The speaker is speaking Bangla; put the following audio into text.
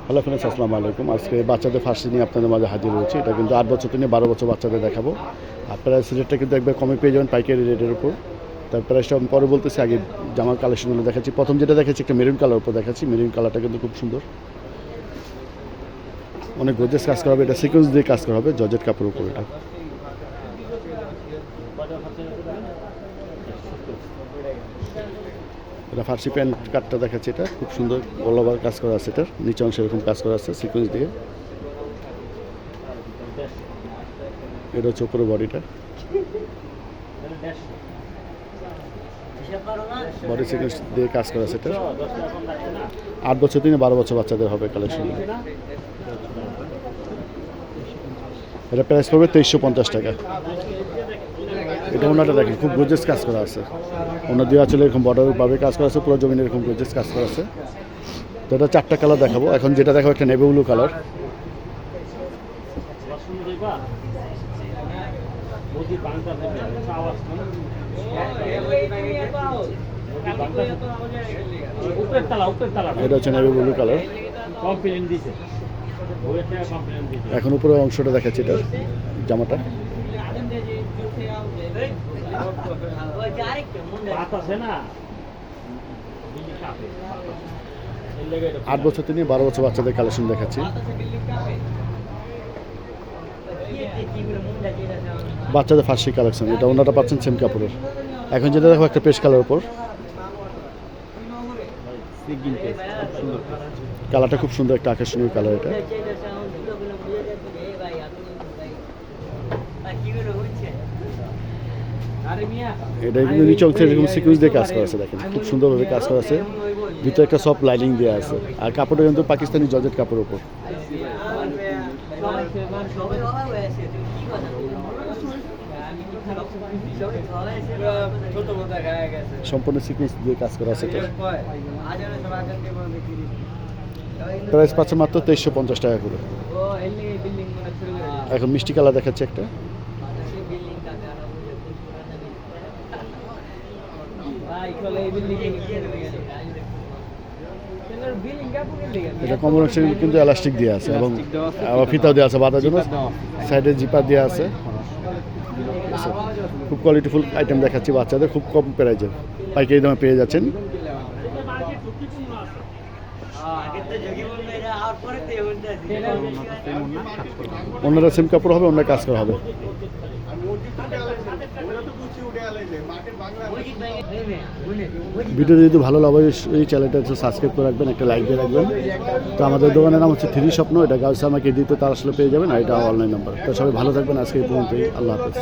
হ্যালো ফ্রেন্ডস, আসসালামু আলাইকুম। আজকে বাচ্চাদের ফার্সি নিয়ে আপনাদের মাঝে হাজির হয়েছি। এটা কিন্তু 8 বছর থেকে 12 বছর বাচ্চাদের দেখাবো। আর প্রাইস রেটটা কিন্তু একবার কমে পেয়ে যাবেন পাইকারি রেটের উপর। তার প্রাইসটা আমি পরে বলতেছি, আগে জামার কালেকশনগুলো দেখাচ্ছি। প্রথম যেটা দেখাচ্ছি একটা মেরুন কালার উপর দেখাচ্ছি। মেরুন কালারটা কিন্তু খুব সুন্দর, অনেক গর্জিয়াস কাজ করা হবে। এটা সিকোয়েন্স দিয়ে কাজ করা হবে, জর্জেট কাপড়ের উপর। এটা ফার্সি প্যান্ট কাটটা দেখাচ্ছে। এটা খুব সুন্দর অল ওভার কাজ করা আছে। এটার নিচে অংশে এরকম কাজ করা আছে সিকোয়েন্স দিয়ে। এটা হচ্ছে উপরে বডিটা, বডি সিকোয়েন্স দিয়ে কাজ করা আছে। এটা 8 বছর থেকে 12 বছর বাচ্চাদের হবে কালেকশন। এটা প্রাইস পড়বে 2350 টাকা। এটা ওনাটা দেখেন, খুব গর্জিয়াস কাজ করা আছে। ওনার দিয়ে আসলে এরকম বর্ডারভাবে কাজ করা আছে, পুরো জমিনে এরকম গর্জিয়াস কাজ করা আছে। তো এটা 4টা কালার দেখাবো। এখন যেটা দেখাবো একটা নেভি ব্লু কালার। এটা হচ্ছে নেভি ব্লু কালার। এখন উপরে অংশটা দেখাচ্ছি এটা জামাটা। আট বছর থেকে 12 বছর বাচ্চাদের কালেকশন দেখাচ্ছি। বাচ্চাদের ফার্সি কালেকশন। এটা ওনাটা পাচ্ছেন সেম কাপড়ের। এখন যেটা দেখো একটা পেস্ট কালার উপর, কালারটা খুব সুন্দর, একটা আকর্ষণীয় কালার। এটা এটা কিন্তু নিচে অংশে এরকম সিকুয়েন্স দিয়ে কাজ করা আছে। দেখেন খুব সুন্দরভাবে কাজ করা আছে। ভিতরে একটা সফট লাইনিং দেওয়া আছে। আর কাপড়টা কিন্তু পাকিস্তানি জর্জেট কাপড়ের উপর। সম্পূর্ণ সিকুয়েন্স দিয়ে কাজ করা আছে। প্রাইস পাচ্ছে মাত্র 2350 টাকা করে। এখন মিষ্টি কালার দেখাচ্ছে একটা। এটা কম্বিনেশন কিন্তু এলাস্টিক দেওয়া আছে এবং আবার ফিতাও দেওয়া আছে বাঁধার জন্য। সাইডে জিপার দেওয়া আছে। খুব কোয়ালিটিফুল আইটেম দেখাচ্ছি বাচ্চাদের, খুব কম প্রাইজে পাইকারি দামে পেয়ে যাচ্ছেন। অন্যরা সেম কাপড় হবে, অন্য কাজ করা হবে। ভিডিও যদি ভালো লাগে এই চ্যানেলটা সাবস্ক্রাইব করে রাখবেন, একটা লাইক দিয়ে রাখবেন। তো আমাদের দোকানের নাম হচ্ছে 3 স্বপ্ন। এটা গাউস আমাকে দিতে তার আসলে পেয়ে যাবেন, আর এটা অনলাইন নাম্বার। তো সবাই ভালো থাকবেন। আজকে এই পর্যন্তই। আল্লাহ হাফেজ।